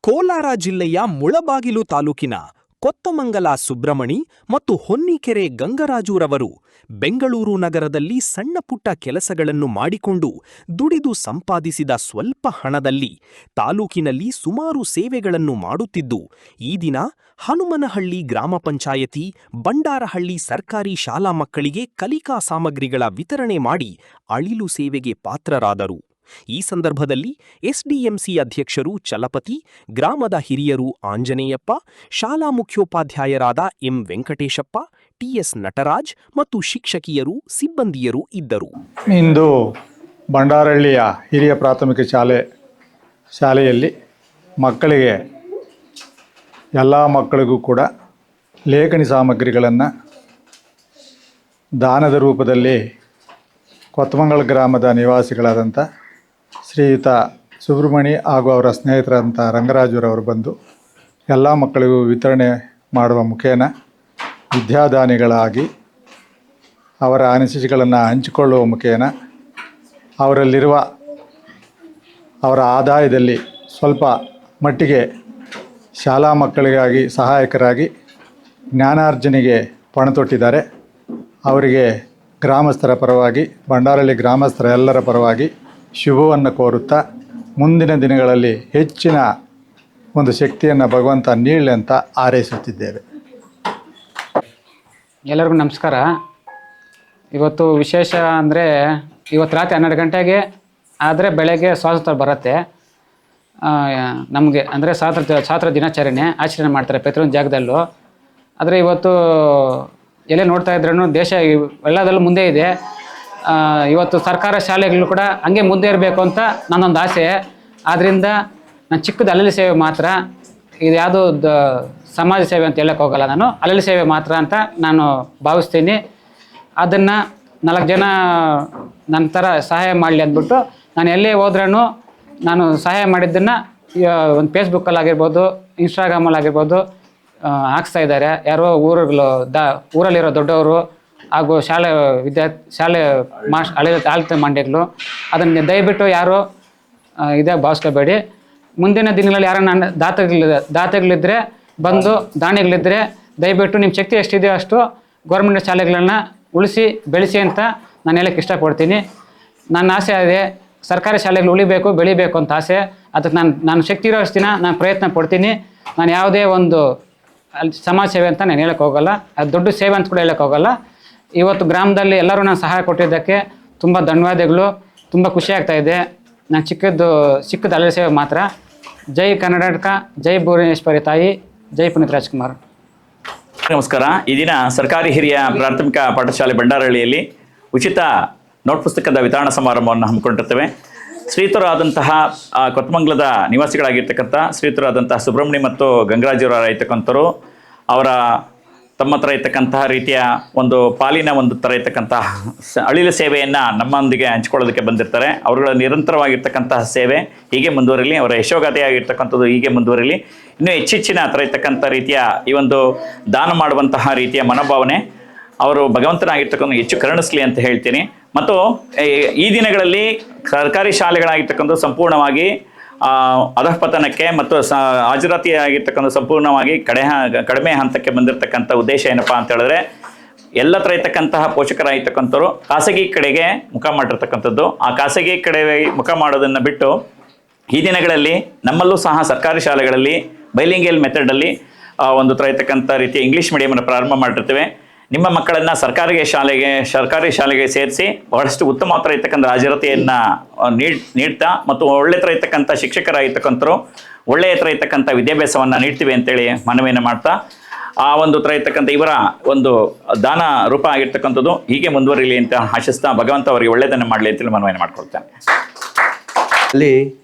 ಕೋಲಾರ ಜಿಲ್ಲೆಯ ಮುಳಬಾಗಿಲು ತಾಲೂಕಿನ ಕೊತ್ತಮಂಗಲ ಸುಬ್ರಮಣಿ ಮತ್ತು ಹೊನ್ನಿಕೆರೆ ಗಂಗರಾಜುರವರು ಬೆಂಗಳೂರು ನಗರದಲ್ಲಿ ಸಣ್ಣಪುಟ್ಟ ಕೆಲಸಗಳನ್ನು ಮಾಡಿಕೊಂಡು ದುಡಿದು ಸಂಪಾದಿಸಿದ ಸ್ವಲ್ಪ ಹಣದಲ್ಲಿ ತಾಲೂಕಿನಲ್ಲಿ ಸುಮಾರು ಸೇವೆಗಳನ್ನು ಮಾಡುತ್ತಿದ್ದು, ಈ ದಿನ ಹನುಮನಹಳ್ಳಿ ಗ್ರಾಮ ಪಂಚಾಯತಿ, ಬಂಡಾರಹಳ್ಳಿ ಸರ್ಕಾರಿ ಶಾಲಾ ಮಕ್ಕಳಿಗೆ ಕಲಿಕಾ ಸಾಮಗ್ರಿಗಳ ವಿತರಣೆ ಮಾಡಿ ಅಳಿಲು ಸೇವೆಗೆ ಪಾತ್ರರಾದರು. ಈ ಸಂದರ್ಭದಲ್ಲಿ ಎಸ್ಡಿಎಂಸಿ ಅಧ್ಯಕ್ಷರು ಚಲಪತಿ, ಗ್ರಾಮದ ಹಿರಿಯರು ಆಂಜನೇಯಪ್ಪ, ಶಾಲಾ ಮುಖ್ಯೋಪಾಧ್ಯಾಯರಾದ ಎಂ ವೆಂಕಟೇಶಪ್ಪ, ಟಿಎಸ್ ನಟರಾಜ್ ಮತ್ತು ಶಿಕ್ಷಕಿಯರು, ಸಿಬ್ಬಂದಿಯರು ಇದ್ದರು. ಇಂದು ಬಂಡಾರಹಳ್ಳಿಯ ಹಿರಿಯ ಪ್ರಾಥಮಿಕ ಶಾಲೆಯಲ್ಲಿ ಮಕ್ಕಳಿಗೆ ಎಲ್ಲ ಮಕ್ಕಳಿಗೂ ಕೂಡ ಲೇಖನಿ ಸಾಮಗ್ರಿಗಳನ್ನು ದಾನದ ರೂಪದಲ್ಲಿ ಕೊತ್ತಮಂಗಲ ಗ್ರಾಮದ ನಿವಾಸಿಗಳಾದಂಥ ಶ್ರೀಯುತ ಸುಬ್ರಮಣಿ ಹಾಗೂ ಅವರ ಸ್ನೇಹಿತರಂಥ ರಂಗರಾಜುರವರು ಬಂದು ಎಲ್ಲ ಮಕ್ಕಳಿಗೂ ವಿತರಣೆ ಮಾಡುವ ಮುಖೇನ ವಿದ್ಯಾದಾನಿಗಳಾಗಿ ಅವರ ಅನಿಸಿಕೆಗಳನ್ನು ಹಂಚಿಕೊಳ್ಳುವ ಮುಖೇನ ಅವರಲ್ಲಿರುವ ಅವರ ಆದಾಯದಲ್ಲಿ ಸ್ವಲ್ಪ ಮಟ್ಟಿಗೆ ಶಾಲಾ ಮಕ್ಕಳಿಗಾಗಿ ಸಹಾಯಕರಾಗಿ ಜ್ಞಾನಾರ್ಜನೆಗೆ ಪಣತೊಟ್ಟಿದ್ದಾರೆ. ಅವರಿಗೆ ಗ್ರಾಮಸ್ಥರ ಪರವಾಗಿ, ಬಂಡಾರಹಳ್ಳಿ ಗ್ರಾಮಸ್ಥರ ಎಲ್ಲರ ಪರವಾಗಿ ಶುಭವನ್ನು ಕೋರುತ್ತಾ ಮುಂದಿನ ದಿನಗಳಲ್ಲಿ ಹೆಚ್ಚಿನ ಒಂದು ಶಕ್ತಿಯನ್ನು ಭಗವಂತ ನೀಡಲಿ ಅಂತ ಹಾರೈಸುತ್ತಿದ್ದೇವೆ. ಎಲ್ಲರಿಗೂ ನಮಸ್ಕಾರ. ಇವತ್ತು ವಿಶೇಷ ಅಂದರೆ ಇವತ್ತು ರಾತ್ರಿ 12 ಗಂಟೆಗೆ ಆದರೆ ಬೆಳಗ್ಗೆ ಸ್ವಾತಂತ್ರ್ಯ ಬರುತ್ತೆ. ನಮಗೆ ಅಂದರೆ ಸ್ವಾತಂತ್ರ್ಯ ದಿನಾಚರಣೆ ಆಚರಣೆ ಮಾಡ್ತಾರೆ ಪ್ರತಿಯೊಂದು ಜಾಗದಲ್ಲೂ. ಆದರೆ ಇವತ್ತು ಎಲ್ಲೇ ನೋಡ್ತಾ ಇದ್ರೂ ದೇಶ ಎಲ್ಲದಲ್ಲೂ ಮುಂದೆ ಇದೆ. ಇವತ್ತು ಸರ್ಕಾರ ಶಾಲೆಗಳು ಕೂಡ ಹಂಗೆ ಮುಂದೆ ಇರಬೇಕು ಅಂತ ನನ್ನೊಂದು ಆಸೆ. ಆದ್ದರಿಂದ ನಾನು ಚಿಕ್ಕದು ಅಲ್ಲಲ್ಲಿ ಸೇವೆ ಮಾತ್ರ, ಇದು ಯಾವುದೋ ಸಮಾಜ ಸೇವೆ ಅಂತ ಹೇಳಕ್ಕೆ ಹೋಗಲ್ಲ, ನಾನು ಅಲ್ಲಲ್ಲಿ ಸೇವೆ ಮಾತ್ರ ಅಂತ ನಾನು ಭಾವಿಸ್ತೀನಿ. ಅದನ್ನು 4 ಜನ ನನ್ನ ಥರ ಸಹಾಯ ಮಾಡಲಿ ಅಂದ್ಬಿಟ್ಟು ನಾನು ಎಲ್ಲೇ ಹೋದ್ರೂ ನಾನು ಸಹಾಯ ಮಾಡಿದ್ದನ್ನು ಒಂದು ಫೇಸ್ಬುಕ್ಕಲ್ಲಾಗಿರ್ಬೋದು, ಇನ್ಸ್ಟಾಗ್ರಾಮಲ್ಲಾಗಿರ್ಬೋದು ಹಾಕ್ಸ್ತಾ ಇದ್ದಾರೆ. ಯಾರೋ ಊರಲ್ಲಿರೋ ದೊಡ್ಡವರು ಹಾಗೂ ಶಾಲೆ ಆಳ್ತ ಮಂಡ್ಯಗಳು ಅದನ್ನು ದಯವಿಟ್ಟು ಯಾರು ಇದೇ ಭಾವಿಸ್ಕೋಬೇಡಿ. ಮುಂದಿನ ದಿನಗಳಲ್ಲಿ ಯಾರು ನನ್ನ ದಾತಗಳಿದ್ದರೆ ಬಂದು ದಾನಿಗಳಿದ್ದರೆ ದಯವಿಟ್ಟು ನಿಮ್ಮ ಶಕ್ತಿ ಎಷ್ಟಿದೆಯೋ ಅಷ್ಟು ಗೌರ್ಮೆಂಟ್ ಶಾಲೆಗಳನ್ನು ಉಳಿಸಿ ಬೆಳೆಸಿ ಅಂತ ನಾನು ಹೇಳಕ್ಕೆ ಇಷ್ಟಪಡ್ತೀನಿ. ನನ್ನ ಆಸೆ ಇದೆ, ಸರ್ಕಾರಿ ಶಾಲೆಗಳು ಉಳಿಬೇಕು, ಬೆಳಿಬೇಕು ಅಂತ ಆಸೆ. ಅದಕ್ಕೆ ನಾನು ಶಕ್ತಿ ಇರೋ ಅಷ್ಟು ದಿನ ನಾನು ಪ್ರಯತ್ನ ಪಡ್ತೀನಿ. ನಾನು ಯಾವುದೇ ಒಂದು ಸಮಾಜ ಸೇವೆ ಅಂತ ನಾನು ಹೇಳಕ್ಕೆ ಹೋಗಲ್ಲ, ಅದು ದೊಡ್ಡ ಸೇವೆ ಅಂತ ಕೂಡ ಹೇಳಕ್ಕೆ ಹೋಗಲ್ಲ. ಇವತ್ತು ಗ್ರಾಮದಲ್ಲಿ ಎಲ್ಲರೂ ನಾನು ಸಹಾಯ ಕೊಟ್ಟಿದ್ದಕ್ಕೆ ತುಂಬ ಧನ್ಯವಾದಗಳು. ತುಂಬ ಖುಷಿ ಆಗ್ತಾ ಇದೆ. ನಾನು ಚಿಕ್ಕದು ಅಲ್ಲ ಸೇವೆ ಮಾತ್ರ. ಜೈ ಕರ್ನಾಟಕ, ಜೈ ಭುವನೇಶ್ವರಿ ತಾಯಿ, ಜೈ ಪುನೀತ್ ರಾಜ್ಕುಮಾರ್. ನಮಸ್ಕಾರ. ಈ ದಿನ ಸರ್ಕಾರಿ ಹಿರಿಯ ಪ್ರಾಥಮಿಕ ಪಾಠಶಾಲೆ ಬಂಡಾರಹಳ್ಳಿಯಲ್ಲಿ ಉಚಿತ ನೋಟ್ ಪುಸ್ತಕದ ವಿತರಣಾ ಸಮಾರಂಭವನ್ನು ಹಮ್ಮಿಕೊಂಡಿರ್ತೇವೆ. ಶ್ರೀಯುತರಾದಂತಹ ಕೊತ್ತಮಂಗಲದ ನಿವಾಸಿಗಳಾಗಿರ್ತಕ್ಕಂಥ ಶ್ರೀಯುತರಾದಂತಹ ಸುಬ್ರಹ್ಮಣಿ ಮತ್ತು ಗಂಗರಾಜುರವರ ಇರ್ತಕ್ಕಂಥವ್ರು ಅವರ ತಮ್ಮ ಹತ್ರ ಇರ್ತಕ್ಕಂತಹ ರೀತಿಯ ಒಂದು ಪಾಲಿನ ಒಂದು ಥರ ಇರ್ತಕ್ಕಂತಹ ಅಳಿಲು ಸೇವೆಯನ್ನು ನಮ್ಮೊಂದಿಗೆ ಹಂಚ್ಕೊಳ್ಳೋದಕ್ಕೆ ಬಂದಿರ್ತಾರೆ. ಅವರುಗಳ ನಿರಂತರವಾಗಿರ್ತಕ್ಕಂತಹ ಸೇವೆ ಹೀಗೆ ಮುಂದುವರಿಲಿ, ಅವರ ಯಶೋಗಾಥೆಯಾಗಿರ್ತಕ್ಕಂಥದ್ದು ಹೀಗೆ ಮುಂದುವರಿಲಿ. ಇನ್ನೂ ಹೆಚ್ಚಿನ ಥರ ಇರ್ತಕ್ಕಂಥ ರೀತಿಯ ಈ ಒಂದು ದಾನ ಮಾಡುವಂತಹ ರೀತಿಯ ಮನೋಭಾವನೆ ಅವರು ಭಗವಂತನಾಗಿರ್ತಕ್ಕಂಥ ಹೆಚ್ಚು ಕರುಣಿಸಲಿ ಅಂತ ಹೇಳ್ತೀನಿ. ಮತ್ತು ಈ ದಿನಗಳಲ್ಲಿ ಸರ್ಕಾರಿ ಶಾಲೆಗಳಾಗಿರ್ತಕ್ಕಂಥ ಸಂಪೂರ್ಣವಾಗಿ ಅಧಃಪತನಕ್ಕೆ ಮತ್ತು ಹಾಜರಾತಿಯಾಗಿರ್ತಕ್ಕಂಥ ಸಂಪೂರ್ಣವಾಗಿ ಕಡಿಮೆ ಹಂತಕ್ಕೆ ಬಂದಿರತಕ್ಕಂಥ ಉದ್ದೇಶ ಏನಪ್ಪ ಅಂತ ಹೇಳಿದ್ರೆ, ಎಲ್ಲ ಥರ ಇರ್ತಕ್ಕಂತಹ ಪೋಷಕರಾಗಿರ್ತಕ್ಕಂಥವ್ರು ಖಾಸಗಿ ಕಡೆಗೆ ಮುಖ ಮಾಡಿರ್ತಕ್ಕಂಥದ್ದು. ಆ ಖಾಸಗಿ ಕಡೆ ಮುಖ ಮಾಡೋದನ್ನು ಬಿಟ್ಟು ಈ ದಿನಗಳಲ್ಲಿ ನಮ್ಮಲ್ಲೂ ಸಹ ಸರ್ಕಾರಿ ಶಾಲೆಗಳಲ್ಲಿ ಬೈಲಿಂಗಲ್ ಮೆಥಡಲ್ಲಿ ಒಂದು ಥರ ಇರ್ತಕ್ಕಂಥ ರೀತಿಯ ಇಂಗ್ಲೀಷ್ ಮೀಡಿಯಮನ್ನು ಪ್ರಾರಂಭ ಮಾಡಿರ್ತೇವೆ. ನಿಮ್ಮ ಮಕ್ಕಳನ್ನು ಸರ್ಕಾರಿ ಶಾಲೆಗೆ ಸೇರಿಸಿ ಬಹಳಷ್ಟು ಉತ್ತಮ ಥರ ಇರ್ತಕ್ಕಂಥ ಹಾಜರಾತಿಯನ್ನು ನೀಡ್ತಾ ಮತ್ತು ಒಳ್ಳೆ ಥರ ಇರ್ತಕ್ಕಂಥ ಶಿಕ್ಷಕರಾಗಿರ್ತಕ್ಕಂಥರು ಒಳ್ಳೆಯ ಥರ ಇರ್ತಕ್ಕಂಥ ವಿದ್ಯಾಭ್ಯಾಸವನ್ನು ನೀಡ್ತೀವಿ ಅಂತೇಳಿ ಮನವಿಯನ್ನು ಮಾಡ್ತಾ, ಆ ಒಂದು ಥರ ಇರ್ತಕ್ಕಂಥ ಇವರ ಒಂದು ದಾನ ರೂಪ ಆಗಿರ್ತಕ್ಕಂಥದ್ದು ಹೀಗೆ ಮುಂದುವರಿಲಿ ಅಂತ ಆಶಿಸ್ತಾ ಭಗವಂತ ಅವರಿಗೆ ಒಳ್ಳೆಯದನ್ನು ಮಾಡಲಿ ಅಂತೇಳಿ ಮನವಿಯನ್ನು ಮಾಡ್ಕೊಳ್ತೇನೆ. ಅಲ್ಲಿ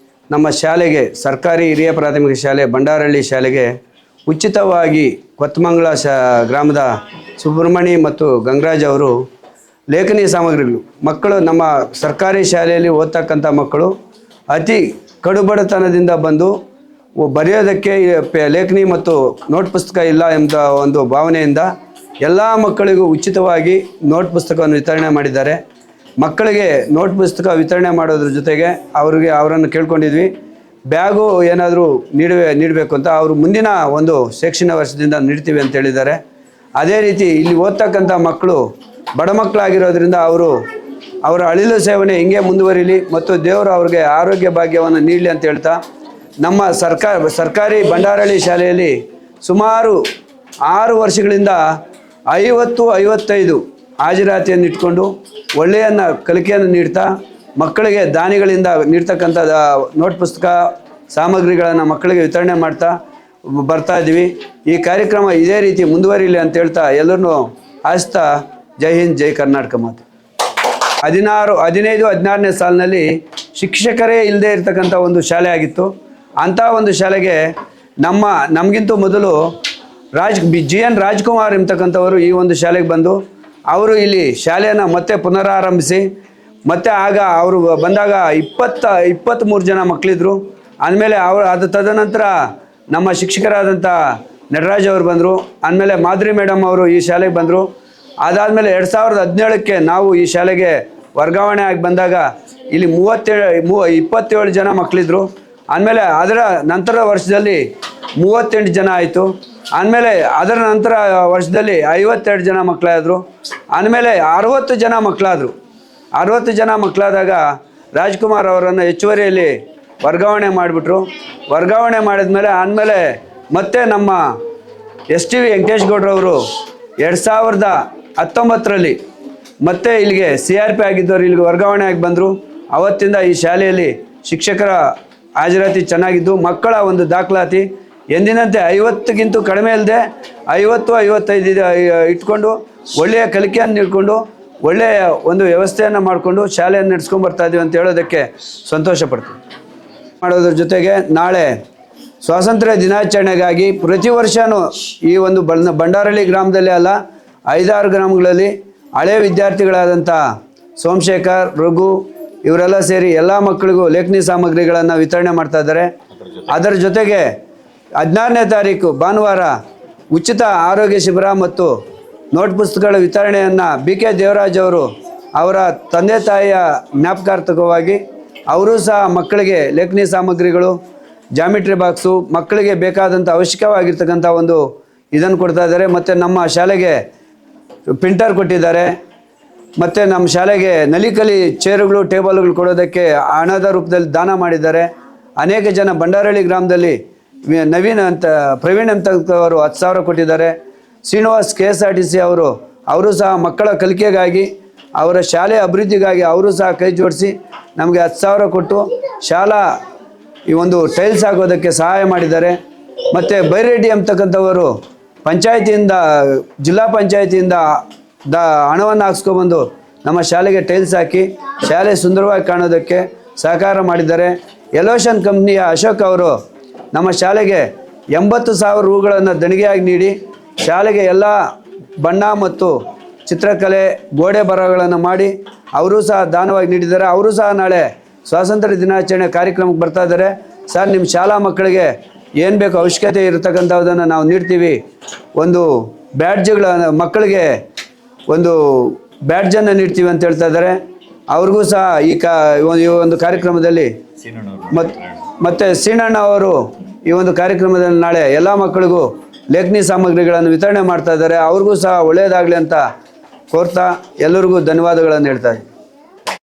ನಮ್ಮ ಶಾಲೆಗೆ, ಸರ್ಕಾರಿ ಹಿರಿಯ ಪ್ರಾಥಮಿಕ ಶಾಲೆ ಬಂಡಾರಹಳ್ಳಿ ಶಾಲೆಗೆ ಉಚಿತವಾಗಿ ಕೊತ್ತಮಂಗಲ ಗ್ರಾಮದ ಸುಬ್ರಹ್ಮಣಿ ಮತ್ತು ಗಂಗರಾಜ್ ಅವರು ಲೇಖನಿ ಸಾಮಗ್ರಿಗಳು, ಮಕ್ಕಳು ನಮ್ಮ ಸರ್ಕಾರಿ ಶಾಲೆಯಲ್ಲಿ ಓದ್ತಕ್ಕಂಥ ಮಕ್ಕಳು ಅತಿ ಕಡುಬಡತನದಿಂದ ಬಂದು ಬರೆಯೋದಕ್ಕೆ ಲೇಖನಿ ಮತ್ತು ನೋಟ್ ಪುಸ್ತಕ ಇಲ್ಲ ಎಂಬ ಒಂದು ಭಾವನೆಯಿಂದ ಎಲ್ಲ ಮಕ್ಕಳಿಗೂ ಉಚಿತವಾಗಿ ನೋಟ್ ಪುಸ್ತಕವನ್ನು ವಿತರಣೆ ಮಾಡಿದ್ದಾರೆ. ಮಕ್ಕಳಿಗೆ ನೋಟ್ ಪುಸ್ತಕ ವಿತರಣೆ ಮಾಡೋದ್ರ ಜೊತೆಗೆ ಅವರನ್ನು ಕೇಳ್ಕೊಂಡಿದ್ವಿ, ಬ್ಯಾಗು ಏನಾದರೂ ನೀಡಬೇಕು ಅಂತ ಅವರು ಮುಂದಿನ ಒಂದು ಶೈಕ್ಷಣಿಕ ವರ್ಷದಿಂದ ನೀಡ್ತೀವಿ ಅಂತ ಹೇಳಿದ್ದಾರೆ. ಅದೇ ರೀತಿ ಇಲ್ಲಿ ಓದ್ತಕ್ಕಂಥ ಮಕ್ಕಳು ಬಡ ಮಕ್ಕಳಾಗಿರೋದ್ರಿಂದ ಅವರ ಅಳಿಲು ಸೇವನೆ ಹಿಂಗೆ ಮುಂದುವರಿಲಿ ಮತ್ತು ದೇವರು ಅವ್ರಿಗೆ ಆರೋಗ್ಯ ಭಾಗ್ಯವನ್ನು ನೀಡಲಿ ಅಂತ ಹೇಳ್ತಾ, ನಮ್ಮ ಸರ್ಕಾರಿ ಬಂಡಾರಳ್ಳಿ ಶಾಲೆಯಲ್ಲಿ ಸುಮಾರು 6 ವರ್ಷಗಳಿಂದ 50-55 ಹಾಜರಾತಿಯನ್ನು ಇಟ್ಕೊಂಡು ಒಳ್ಳೆಯ ಕಲಿಕೆಯನ್ನು ನೀಡ್ತಾ ಮಕ್ಕಳಿಗೆ ದಾನಿಗಳಿಂದ ನೀಡ್ತಕ್ಕಂಥ ನೋಟ್ ಪುಸ್ತಕ ಸಾಮಗ್ರಿಗಳನ್ನು ಮಕ್ಕಳಿಗೆ ವಿತರಣೆ ಮಾಡ್ತಾ ಬರ್ತಾ ಇದ್ದೀವಿ. ಈ ಕಾರ್ಯಕ್ರಮ ಇದೇ ರೀತಿ ಮುಂದುವರಿಲಿ ಅಂತ ಹೇಳ್ತಾ ಎಲ್ಲರನ್ನೂ ಆಸ್ತಾ ಜೈ ಹಿಂದ್, ಜೈ ಕರ್ನಾಟಕ ಮಾತು. 15-16ನೇ ಸಾಲಿನಲ್ಲಿ ಶಿಕ್ಷಕರೇ ಇಲ್ಲದೆ ಇರತಕ್ಕಂಥ ಒಂದು ಶಾಲೆ ಆಗಿತ್ತು. ಅಂಥ ಒಂದು ಶಾಲೆಗೆ ನಮಗಿಂತೂ ಮೊದಲು GN ರಾಜ್ಕುಮಾರ್ ಎಂಬತಕ್ಕಂಥವರು ಈ ಒಂದು ಶಾಲೆಗೆ ಬಂದು ಅವರು ಇಲ್ಲಿ ಶಾಲೆಯನ್ನು ಮತ್ತೆ ಪುನರಾರಂಭಿಸಿ ಮತ್ತು ಆಗ ಅವರು ಬಂದಾಗ 23 ಜನ ಮಕ್ಕಳಿದ್ರು. ಆದಮೇಲೆ ಅದು ತದನಂತರ ನಮ್ಮ ಶಿಕ್ಷಕರಾದಂಥ ನಟರಾಜ್ ಅವರು ಬಂದರು. ಆದಮೇಲೆ ಮಾಧುರಿ ಮೇಡಮ್ ಅವರು ಈ ಶಾಲೆಗೆ ಬಂದರು. ಅದಾದಮೇಲೆ 2017ಕ್ಕೆ ನಾವು ಈ ಶಾಲೆಗೆ ವರ್ಗಾವಣೆ ಆಗಿ ಬಂದಾಗ ಇಲ್ಲಿ 27 ಜನ ಮಕ್ಕಳಿದ್ರು. ಆದಮೇಲೆ ಅದರ ನಂತರದ ವರ್ಷದಲ್ಲಿ 38 ಜನ ಆಯಿತು. ಆದಮೇಲೆ ಅದರ ನಂತರ ವರ್ಷದಲ್ಲಿ 52 ಜನ ಮಕ್ಕಳಾದರು. ಆದಮೇಲೆ 60 ಜನ ಮಕ್ಕಳಾದರು. 60 ಜನ ಮಕ್ಕಳಾದಾಗ ರಾಜ್ಕುಮಾರ್ ಅವರನ್ನು ಹೆಚ್ಚುವರಿಯಲ್ಲಿ ವರ್ಗಾವಣೆ ಮಾಡಿಬಿಟ್ರು. ವರ್ಗಾವಣೆ ಮಾಡಿದ್ಮೇಲೆ ಆದಮೇಲೆ ಮತ್ತೆ ನಮ್ಮ STV ವೆಂಕಟೇಶ್ ಗೌಡ್ರವರು 2019ರಲ್ಲಿ ಮತ್ತೆ ಇಲ್ಲಿಗೆ CRP ಆಗಿದ್ದವರು ಇಲ್ಲಿಗೆ ವರ್ಗಾವಣೆ ಆಗಿ ಬಂದರು. ಅವತ್ತಿಂದ ಈ ಶಾಲೆಯಲ್ಲಿ ಶಿಕ್ಷಕರ ಹಾಜರಾತಿ ಚೆನ್ನಾಗಿದ್ದು ಮಕ್ಕಳ ಒಂದು ದಾಖಲಾತಿ ಎಂದಿನಂತೆ 50ಕ್ಕಿಂತ ಕಡಿಮೆ ಇಲ್ಲದೆ 50-55 ಇಟ್ಕೊಂಡು ಒಳ್ಳೆಯ ಕಲಿಕೆಯನ್ನು ನೀಡಿಕೊಂಡು ಒಳ್ಳೆಯ ಒಂದು ವ್ಯವಸ್ಥೆಯನ್ನು ಮಾಡಿಕೊಂಡು ಶಾಲೆಯನ್ನು ನಡೆಸ್ಕೊಂಡು ಬರ್ತಾ ಇದ್ದೀವಿ ಅಂತ ಹೇಳೋದಕ್ಕೆ ಸಂತೋಷ ಪಡ್ತೀವಿ. ಮಾಡೋದ್ರ ಜೊತೆಗೆ ನಾಳೆ ಸ್ವಾತಂತ್ರ್ಯ ದಿನಾಚರಣೆಗಾಗಿ ಪ್ರತಿ ವರ್ಷವೂ ಈ ಒಂದು ಬಂಡಾರಳ್ಳಿ ಗ್ರಾಮದಲ್ಲೇ ಅಲ್ಲ 5-6 ಗ್ರಾಮಗಳಲ್ಲಿ ಹಳೆಯ ವಿದ್ಯಾರ್ಥಿಗಳಾದಂಥ ಸೋಮಶೇಖರ್, ರಘು ಇವರೆಲ್ಲ ಸೇರಿ ಎಲ್ಲ ಮಕ್ಕಳಿಗೂ ಲೇಖನಿ ಸಾಮಗ್ರಿಗಳನ್ನು ವಿತರಣೆ ಮಾಡ್ತಾ ಇದ್ದಾರೆ. ಅದರ ಜೊತೆಗೆ 16ನೇ ತಾರೀಕು ಭಾನುವಾರ ಉಚಿತ ಆರೋಗ್ಯ ಶಿಬಿರ ಮತ್ತು ನೋಟ್ ಪುಸ್ತಕಗಳ ವಿತರಣೆಯನ್ನು BK ದೇವರಾಜ್ ಅವರು ಅವರ ತಂದೆ ತಾಯಿಯ ಜ್ಞಾಪಕಾರ್ಥಕವಾಗಿ ಅವರು ಸಹ ಮಕ್ಕಳಿಗೆ ಲೇಖನಿ ಸಾಮಗ್ರಿಗಳು, ಜಾಮಿಟ್ರಿ ಬಾಕ್ಸು, ಮಕ್ಕಳಿಗೆ ಬೇಕಾದಂಥ ಅವಶ್ಯಕವಾಗಿರ್ತಕ್ಕಂಥ ಒಂದು ಇದನ್ನು ಕೊಡ್ತಾ ಇದ್ದಾರೆ. ಮತ್ತು ನಮ್ಮ ಶಾಲೆಗೆ ಪ್ರಿಂಟರ್ ಕೊಟ್ಟಿದ್ದಾರೆ. ಮತ್ತು ನಮ್ಮ ಶಾಲೆಗೆ ನಲಿಕಲಿ ಚೇರುಗಳು, ಟೇಬಲ್ಗಳು ಕೊಡೋದಕ್ಕೆ ಹಣದ ರೂಪದಲ್ಲಿ ದಾನ ಮಾಡಿದ್ದಾರೆ. ಅನೇಕ ಜನ ಬಂಡಾರಳ್ಳಿ ಗ್ರಾಮದಲ್ಲಿ ಪ್ರವೀಣ್ ಅಂತವರು 10,000 ಕೊಟ್ಟಿದ್ದಾರೆ. ಶ್ರೀನಿವಾಸ್ KSRTC ಅವರು ಸಹ ಮಕ್ಕಳ ಕಲಿಕೆಗಾಗಿ ಅವರ ಶಾಲೆ ಅಭಿವೃದ್ಧಿಗಾಗಿ ಅವರು ಸಹ ಕೈ ಜೋಡಿಸಿ ನಮಗೆ 10,000 ಕೊಟ್ಟು ಶಾಲಾ ಈ ಒಂದು ಟೈಲ್ಸ್ ಹಾಕೋದಕ್ಕೆ ಸಹಾಯ ಮಾಡಿದ್ದಾರೆ. ಮತ್ತು ಬೈರೆಡ್ಡಿ ಅಂತಕ್ಕಂಥವರು ಪಂಚಾಯತಿಯಿಂದ ಜಿಲ್ಲಾ ಪಂಚಾಯತಿಯಿಂದ ಹಣವನ್ನು ಹಾಕ್ಸ್ಕೊಬಂದು ನಮ್ಮ ಶಾಲೆಗೆ ಟೈಲ್ಸ್ ಹಾಕಿ ಶಾಲೆ ಸುಂದರವಾಗಿ ಕಾಣೋದಕ್ಕೆ ಸಹಕಾರ ಮಾಡಿದ್ದಾರೆ. ಎಲೋಷನ್ ಕಂಪ್ನಿಯ ಅಶೋಕ್ ಅವರು ನಮ್ಮ ಶಾಲೆಗೆ 80,000 ರೂಗಳನ್ನು ದೇಣಿಗೆಯಾಗಿ ನೀಡಿ ಶಾಲೆಗೆ ಎಲ್ಲ ಬಣ್ಣ ಮತ್ತು ಚಿತ್ರಕಲೆ, ಗೋಡೆ ಬರಹಗಳನ್ನು ಮಾಡಿ ಅವರು ಸಹ ದಾನವಾಗಿ ನೀಡಿದ್ದಾರೆ. ಅವರು ಸಹ ನಾಳೆ ಸ್ವಾತಂತ್ರ್ಯ ದಿನಾಚರಣೆ ಕಾರ್ಯಕ್ರಮಕ್ಕೆ ಬರ್ತಾ ಇದ್ದಾರೆ. ಸರ್, ನಿಮ್ಮ ಶಾಲಾ ಮಕ್ಕಳಿಗೆ ಏನು ಬೇಕು ಅವಶ್ಯಕತೆ ಇರತಕ್ಕಂಥದ್ದನ್ನು ನಾವು ನೀಡ್ತೀವಿ. ಒಂದು ಮಕ್ಕಳಿಗೆ ಒಂದು ಬ್ಯಾಡ್ಜನ್ನು ನೀಡ್ತೀವಿ ಅಂತ ಹೇಳ್ತಾ ಇದ್ದಾರೆ. ಅವ್ರಿಗೂ ಸಹ ಈ ಒಂದು ಕಾರ್ಯಕ್ರಮದಲ್ಲಿ ಮತ್ತು ಸೀನಣ್ಣ ಅವರು ಈ ಒಂದು ಕಾರ್ಯಕ್ರಮದಲ್ಲಿ ನಾಳೆ ಎಲ್ಲ ಮಕ್ಕಳಿಗೂ ಲೇಖನಿ ಸಾಮಗ್ರಿಗಳನ್ನು ವಿತರಣೆ ಮಾಡ್ತಾ ಇದ್ದಾರೆ. ಅವ್ರಿಗೂ ಸಹ ಒಳ್ಳೆಯದಾಗಲಿ ಅಂತ ಕೋರ್ತಾ ಎಲ್ಲರಿಗೂ ಧನ್ಯವಾದಗಳನ್ನು ಹೇಳ್ತಾ ಇದ್ದೀನಿ.